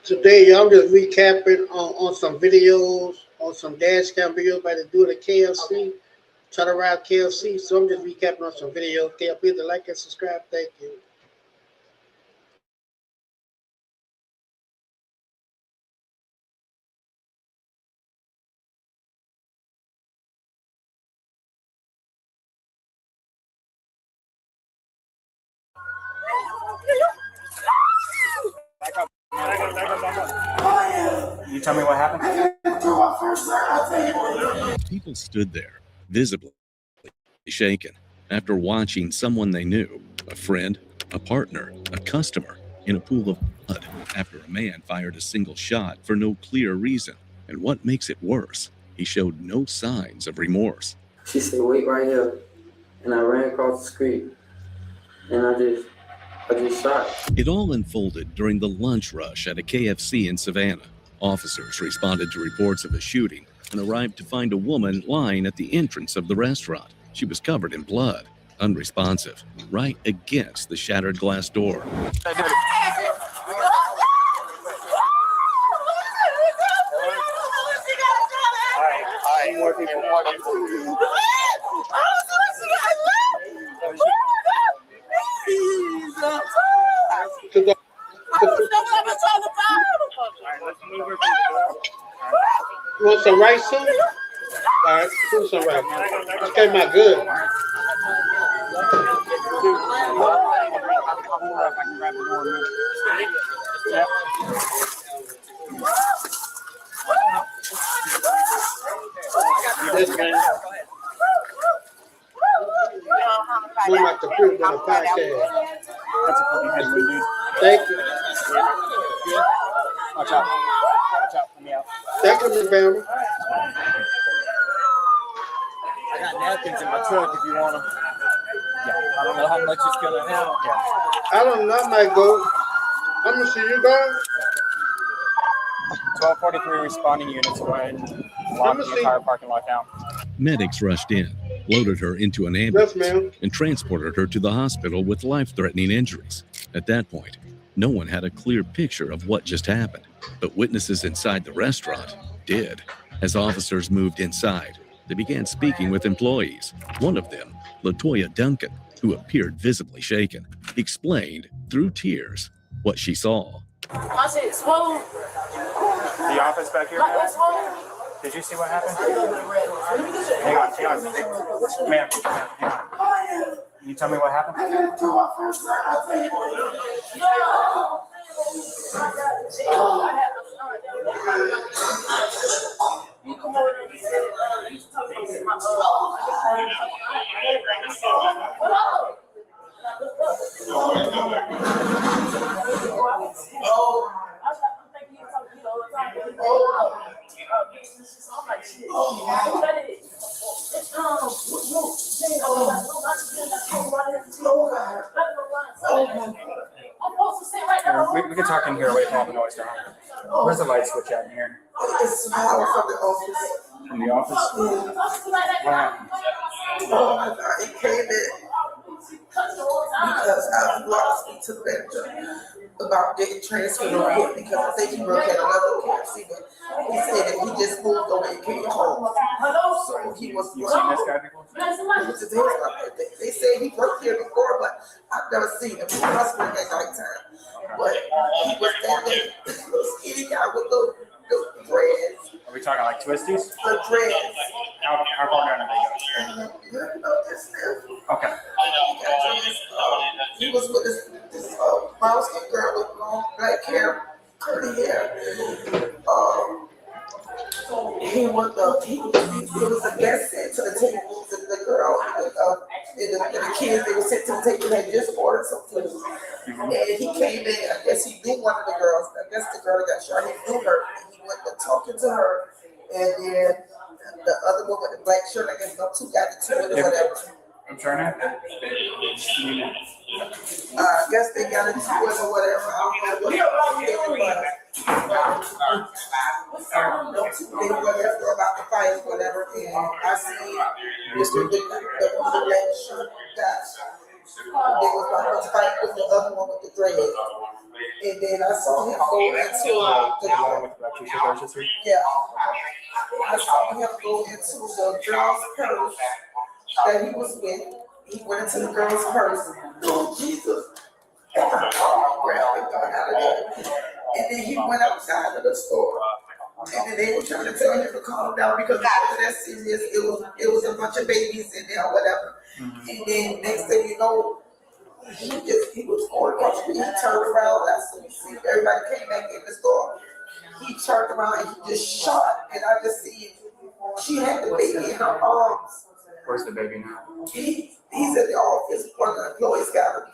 Today, I'm just recapping on some videos, on some dash cam videos by the dude at KFC, try to ride KFC. So I'm just recapping on some videos. Okay, please like and subscribe. Thank you. You tell me what happened? People stood there, visibly shaken, after watching someone they knew, a friend, a partner, a customer, in a pool of blood after a man fired a single shot for no clear reason. And what makes it worse, he showed no signs of remorse. She said, wait right here. And I ran across the street. And I just shot. It all unfolded during the lunch rush at a KFC in Savannah. Officers responded to reports of a shooting and arrived to find a woman lying at the entrance of the restaurant. She was covered in blood, unresponsive, right against the shattered glass door. You want some rice soup? All right, do some rice. This came out good. This man. We're about to put it on the podcast. Thank you. Watch out. Watch out. Let me out. Thank you, Miss Bama. I got napkins in my truck if you want them. Yeah. I don't know how much it's going to handle. Yeah. I don't know, I might go. I'm going to see you guys. 1243 responding units. Go ahead and lock the entire parking lot down. Medics rushed in, loaded her into an ambulance, and transported her to the hospital with life-threatening injuries. At that point, no one had a clear picture of what just happened, but witnesses inside the restaurant did. As officers moved inside, they began speaking with employees. One of them, LaToya Duncan, who appeared visibly shaken, explained through tears what she saw. My shit swollen. The office back here? Did you see what happened? Hang on. Ma'am, hang on. Can you tell me what happened? We can talk in here away from all the noise down. Where's the light switch at in here? It's power from the office. From the office? What happened? Oh my God, he came in because I wanted to speak to the manager about getting transferred over here because I think he worked at another KFC, but he said that he just moved away and came home. So he was. You seen this guy before? They say he worked here before, but I've never seen him. He must work at nighttime. But he was standing, skinny guy with little dreads. Are we talking like twisties? The dreads. How far down are they going? Okay. He was with this brown skin girl with long black hair, curly hair. It was a guest sent to the table. The girl and the kids, they were sent to the table and had just ordered some food. And he came in, I guess he knew one of the girls. I guess the girl that got shot, he knew her. And he went to talking to her. And then the other one with the black shirt, I guess them two got into it or whatever. I'm trying to. I guess they got into it or whatever. I don't know what they were about to fight or whatever. And I see the black shirt got. They was about to fight with the other one with the dread. And then I saw him go into yeah. I saw him go into the girl's purse that he was with. He went into the girl's purse. Oh Jesus! Grabbed the gun out of there. And then he went outside of the store. And then they were trying to tell him to calm down because it wasn't that serious. It was a bunch of babies in there or whatever. And then next thing you know, he was going across the street. He turned around. That's when you see everybody came back in the store. He turned around and he just shot. And I just see she had the baby in her arms. Where's the baby now? He's in the office. One of the employees got her.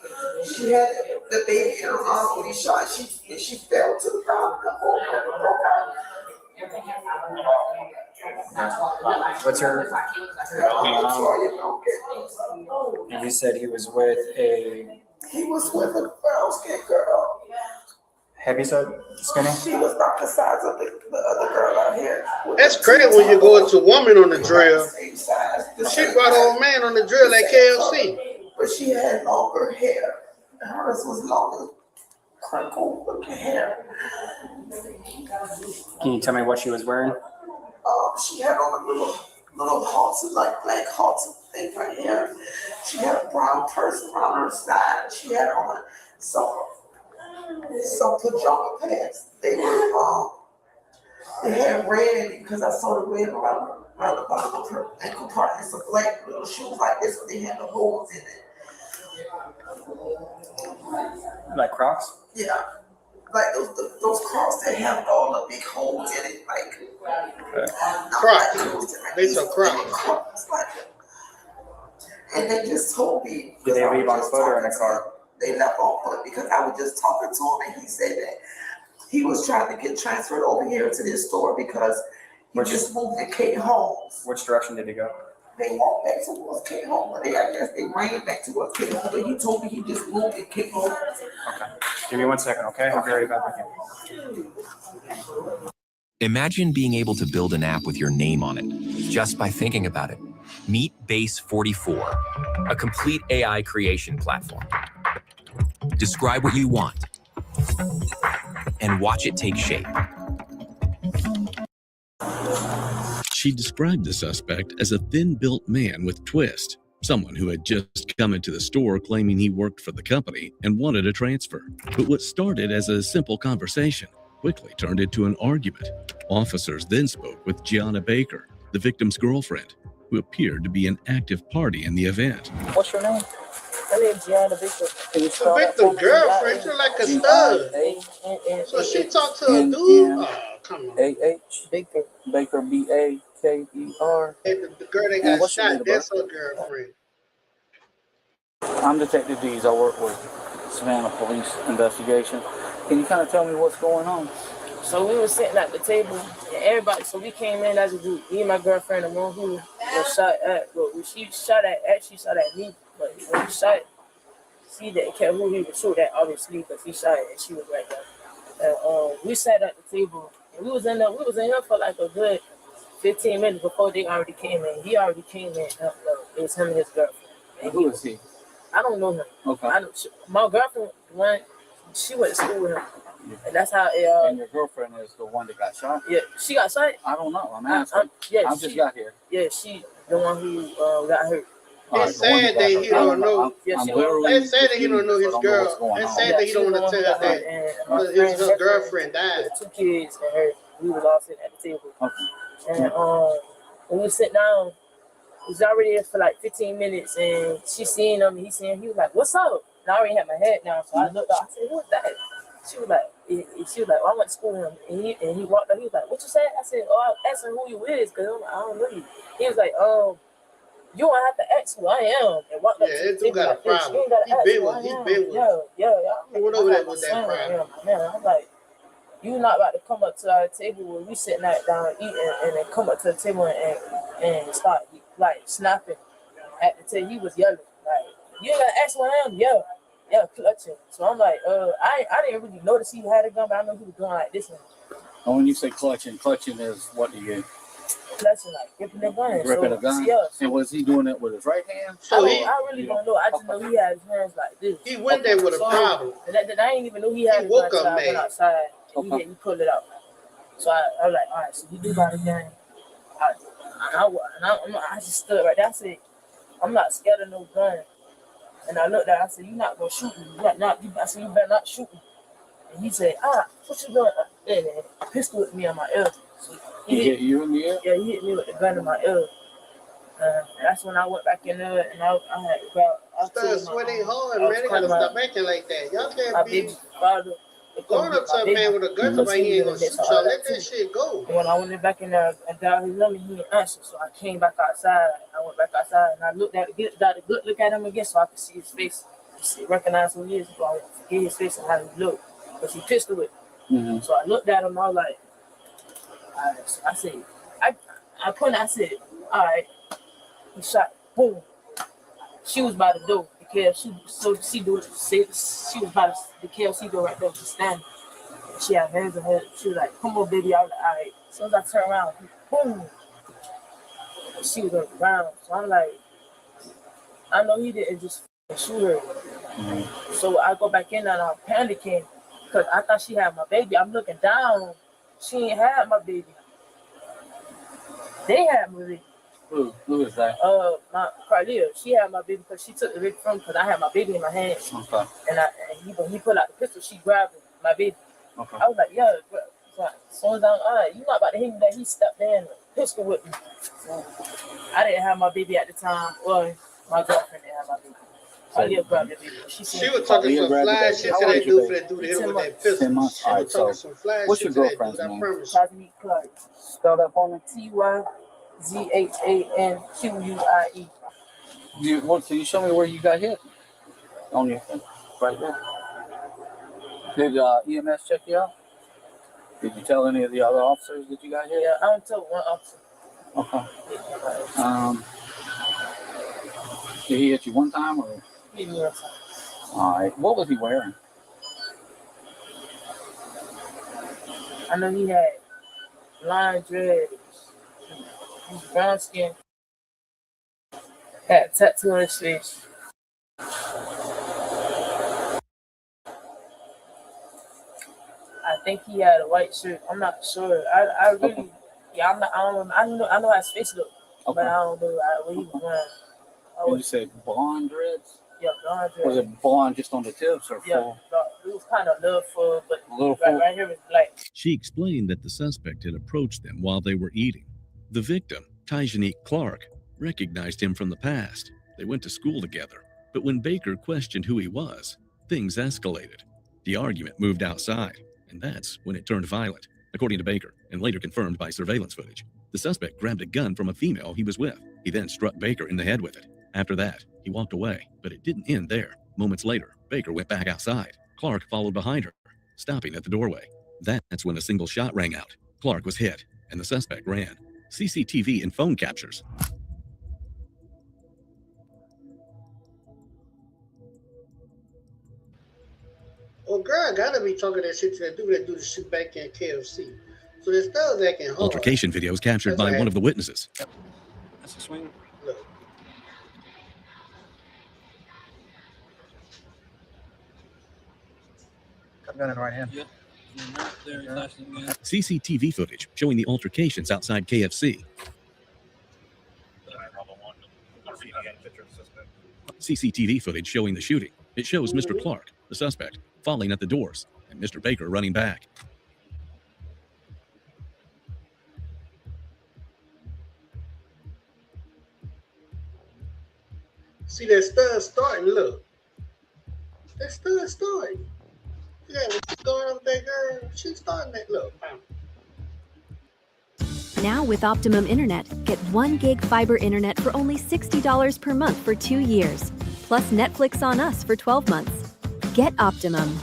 She had the baby in her arms when he shot. She fell to the ground. What's her? And you said he was with a. He was with a brown-skinned girl. Heavy set, skinny. She was about the size of the other girl out here. That's crazy when you go into a woman on the drill. She brought an old man on the drill at KFC. But she had longer hair. Hers was longer, crinkled looking hair. Can you tell me what she was wearing? She had on a little halter, like black halter thing right here. She had a brown purse around her side. She had on some pajama pants. They were they had red because I saw the red around the bottom of her ankle part. And some black little shoes like this, but they had the holes in it. Like Crocs? Yeah. Like those Crocs that have all the big holes in it, like Crocs. They some Crocs. And they just told me. Did they leave on foot or in a car? They left on foot because I was just talking to him and he said that he was trying to get transferred over here to this store because he just moved to K Homes. Which direction did he go? They walked back towards K Home, but I guess they ran back towards K Home. But he told me he just moved to K Home. Okay. Give me 1 second, okay? I'll be right back with you. Imagine being able to build an app with your name on it just by thinking about it. Meet Base 44, a complete AI creation platform. Describe what you want and watch it take shape. She described the suspect as a thin-built man with twist, someone who had just come into the store claiming he worked for the company and wanted a transfer. But what started as a simple conversation quickly turned into an argument. Officers then spoke with Gianna Baker, the victim's girlfriend, who appeared to be an active party in the event. What's your name? My name's Gianna Baker. The victim girlfriend, she's like a stud. So she talked to a dude? Oh, come on. A-H Baker. Baker, B-A-K-E-R. Hey, the girl that got shot, that's her girlfriend. I'm Detective Dees. I work with Savannah Police Investigation. Can you kind of tell me what's going on? So we were sitting at the table, and everybody, so we came in as a group. Me and my girlfriend, the one who was shot at, well, she shot at me, but when he shot, she didn't care who he was shooting at, obviously, because he shot it and she was right there. And we sat at the table, and we was in here for like a good 15 minutes before they already came in. He already came in. It was him and his girlfriend. And who is he? I don't know him. Okay. My girlfriend, she went to school with him. Yeah. And that's how it. And your girlfriend is the one that got shot? Yeah, she got shot. I don't know. I'm asking. I just got here. Yeah, she the one who got hurt. It's sad that he don't know. It's sad that he don't know his girl. It's sad that he don't want to tell that his girlfriend died. 2 kids and her. We was all sitting at the table. Okay. And when we sit down, he was already there for like 15 minutes, and she seen him. And he seen him. He was like, "What's up?" And I already had my head down, so I looked up. I said, "What's that?" She was like, well, I went to school with him, and he walked up. He was like, "What you said?" I said, "Oh, I was asking who you is, because I don't know you." He was like, "You don't have to ask who I am." And walked up to the table got a problem. He been with Yeah. He went over there with that problem. Man, I'm like, you not about to come up to our table when we sitting down eating, and then come up to the table and start like snapping at the table. He was yelling like, "You ain't gotta ask who I am." Yeah, clutching. So I'm like, I didn't really notice he had a gun, but I know he was doing like this. And when you say clutching is what do you? flashing, like gripping the gun. Gripping a gun? Yeah. And was he doing it with his right hand? I really don't know. I just know he had his hands like this. He went there with a problem. And I didn't even know he had He his woke gun up until I went mad. outside. And he pulled it out. So I was like, all right, so he do got a gun. I just stood right there. I said, I'm not scared of no gun. And I looked at him, I said, you're not going to shoot me. I said, you better not shoot me. And he said, what you doing? And a pistol with me on my ear. So he hit you in the ear? Yeah, he hit me with the gun in my ear. That's when I went back in there and I had to grab. Start sweating hard, man. They gotta stop acting like that. Y'all can't be going up to a man with a gun to my he ain't gonna shoot y'all. Let that shit go. And when I went back in there and dialed his number, he didn't answer. So I came back outside. I went back outside and I looked at got a good look at him again so I could see his face, recognize who he is. So I forget his face and how he looked. Because he pistol with me. So I looked at him, I was like, I said, I pointed, I said, all right. He shot, boom. She was by the door. The KFC door. She was by the KFC door right there, just standing. She had hands in her. She was like, "Come on, baby." I was like, "All right." As soon as I turned around, boom. She was on the ground. So I'm like, I know he didn't just shoot her. So I go back in and I'm panicking because I thought she had my baby. I'm looking down. She ain't had my baby. They had my baby. Who is that? My Carlia. She had my baby because she took the baby from because I had my baby in my hand. Okay. And he pulled out the pistol. She grabbed my baby. Okay. I was like, yeah. So as soon as you not about to hit me that he stepped in and pistol with me. So I didn't have my baby at the time. Well, my girlfriend didn't have my baby. Carlia grabbed the baby. She was talking some fly shit to that dude for that dude to hit him with that pistol. 10 months. All right, so what's your girlfriend's name? Tadays Clark. Spell that for me. TYZHANQUIE. Can you show me where you got hit? On your thing, right there. Did EMS check you out? Did you tell any of the other officers that you got hit? Yeah, I don't tell one officer. Okay. Did he hit you one time or? Hit me one time. All right. What was he wearing? I know he had blonde dreads. He was brown skin. Had a tattoo on his face. I think he had a white shirt. I'm not sure. I really, yeah, I know how his face looked, but I don't know what he was wearing. Did you say blonde dreads? Yeah, blonde dreads. Was it blonde just on the tips or full? Yeah, it was kind of a little full, but a little full. Right here was black. She explained that the suspect had approached them while they were eating. The victim, Tadays Clark, recognized him from the past. They went to school together, but when Baker questioned who he was, things escalated. The argument moved outside, and that's when it turned violent. According to Baker, and later confirmed by surveillance footage, the suspect grabbed a gun from a female he was with. He then struck Baker in the head with it. After that, he walked away, but it didn't end there. Moments later, Baker went back outside. Clark followed behind her, stopping at the doorway. That's when a single shot rang out. Clark was hit, and the suspect ran. CCTV and phone captures. Well, girl gotta be talking that shit to that dude to shoot back in KFC. So this still acting hard. Altercation videos captured by one of the witnesses. That's a swing. Look. Got a gun in the right hand. Yeah. CCTV footage showing the altercations outside KFC. CCTV footage showing the shooting. It shows Mr. Clark, the suspect, falling at the doors, and Mr. Baker running back. See that stud starting, look. That stud starting. Yeah, what's going on with that girl? She's starting that, look. Now with Optimum Internet, get 1 gig fiber internet for only $60 per month for 2 years. Plus Netflix on Us for 12 months. Get Optimum.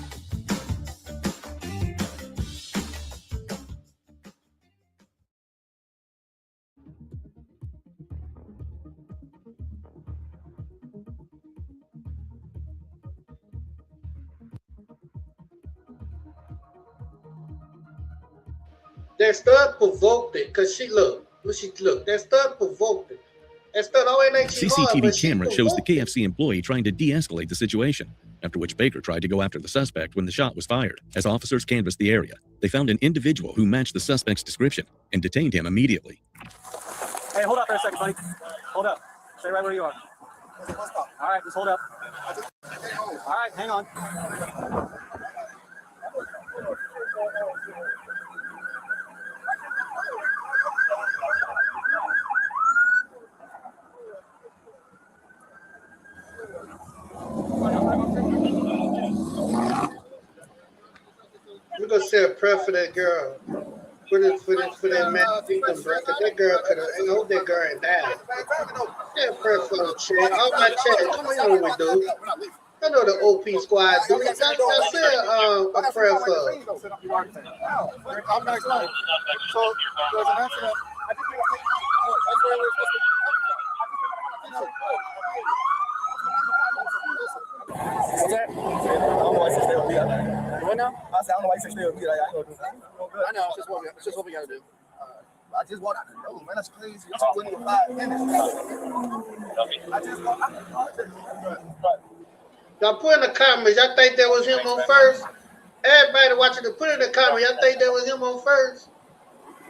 That stud provoked it, because she, look But she look, that stud provoked it. That stud always like she hard, CCTV but she camera shows the provoked it. KFC employee trying to de-escalate the situation, after which Baker tried to go after the suspect when the shot was fired. As officers canvassed the area, they found an individual who matched the suspect's description and detained him immediately. Hey, hold up for a second, buddy. Hold up. Stay right where you are. All right, just hold up. All right, hang on. We're gonna say a prayer for that girl. For that man, bro. Cause that girl could have. I hope that girl ain't died. Say a prayer for the chat. All my chat. Come on, you know what we do. I know the OP squad do. I said a prayer for her. I'm not explaining. So there's an accident. I think that's where we're supposed to What's that? I don't know why you say stay with me. What now? I said I don't know why you say stay with me. Like, I know. It's just what we gotta do. I just walked out the door, man. That's crazy. I'm talking for 5 minutes. I just walked out the door. Y'all put in the comments. Y'all think that was him on first? Everybody watching the put in the comment. Y'all think that was him on first?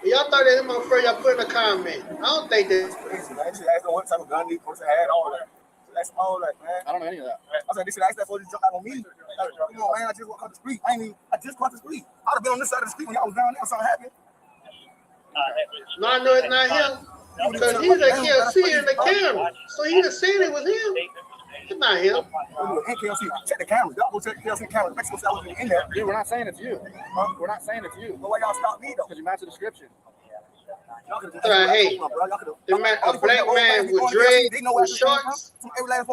Y'all thought that was him on first. Y'all put in the comment. I don't think that. Crazy, man. She asked me what type of gun this person had, all that. That's all that, man. I don't know any of that. I said, they should ask that for you to jump out on me. Like, come on, man. I just walked out the street. I just crossed the street. I'd have been on this side of the street when y'all was down there. Something happened. No, I know it's not him. Because he's a KFC in the camera. So he'd have said it was him. It's not him. KLC, check the cameras. Y'all go check the KLC camera. Mexico City was in there. Dude, we're not saying it's you. We're not saying it's you. But why y'all stop me, though? Because you match the description. Hey, a black man with dreads, with shorts,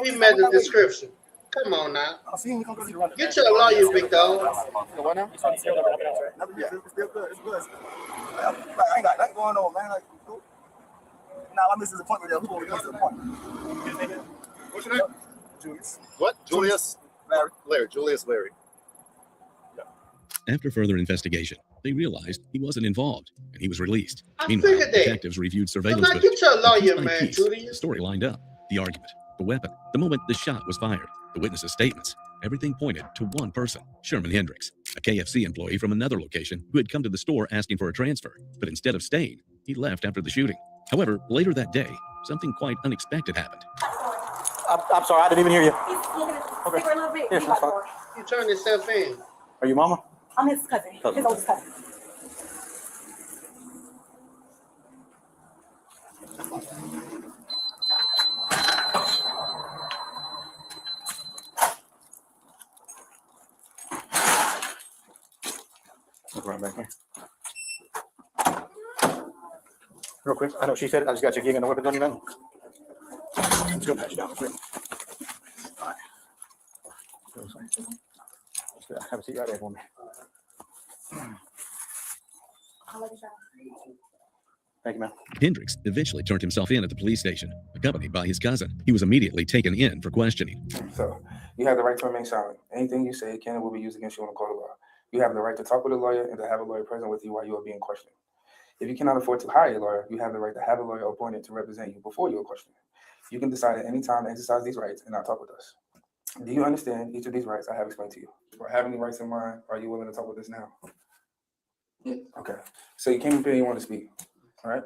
he met the description. Come on now. Get your lawyer, big dog. What now? It's still good. It's good. I ain't got nothing going on, man. Like, now I missed his appointment there. Who going to miss the appointment? What's your name? Julius. What? Julius? Larry. Julius Larry. After further investigation, they realized he wasn't involved, and he was released. I Meanwhile, figured that. detectives reviewed surveillance Now get your lawyer, man, piece by piece. Julius. The story lined up. The argument, the weapon, the moment the shot was fired, the witnesses' statements. Everything pointed to one person, Sherman Hendricks, a KFC employee from another location who had come to the store asking for a transfer. But instead of staying, he left after the shooting. However, later that day, something quite unexpected happened. I'm sorry, I didn't even hear you. Okay. For a little bit. Yes, that's fine. You turn yourself in. Are you mama? I'm his cousin. His oldest cousin. Look right back here. Real quick, I know she said it. I just got your gig and the weapons on you now. I'm just gonna patch you down. Quick. All right. Have a seat right there for me. Thank you, ma'am. Hendricks eventually turned himself in at the police station, accompanied by his cousin. He was immediately taken in for questioning. So, you have the right to remain silent. Anything you say can and will be used against you in a court of law. You have the right to talk with a lawyer and to have a lawyer present with you while you are being questioned. If you cannot afford to hire a lawyer, you have the right to have a lawyer appointed to represent you before you are questioned. You can decide at any time to exercise these rights and not talk with us. Do you understand each of these rights I have explained to you? Or have any rights in mind? Are you willing to talk with us now? Okay. So you came up here and you want to speak. All right.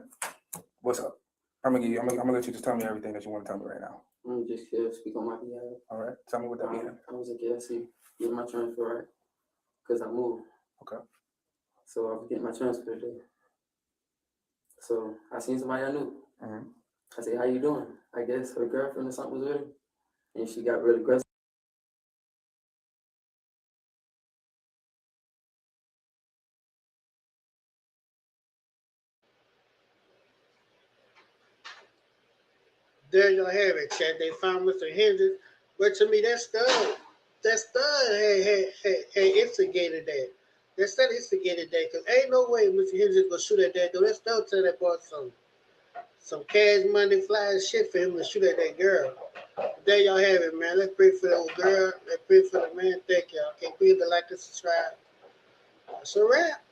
What's up? I'm gonna let you just tell me everything that you want to tell me right now. I'm just here to speak on my behalf. All right. Tell me what that means. I was a KFC, getting my transfer right, because I moved. Okay. So I was getting my transfer today. So I seen somebody I knew. Mm-hmm. I said, "How you doing?" I guess her girlfriend or something was with her, and she got really aggressive. There you have it, chat. They found Mr. Hendricks, but to me, that stud had instigated that. That stud instigated that, because ain't no way Mr. Hendricks gonna shoot at that door. That stud tell that boy some cash money, flying shit for him to shoot at that girl. There y'all have it, man. Let's pray for the old girl. Let's pray for the man. Thank y'all. Can't forget to like and subscribe. That's a wrap.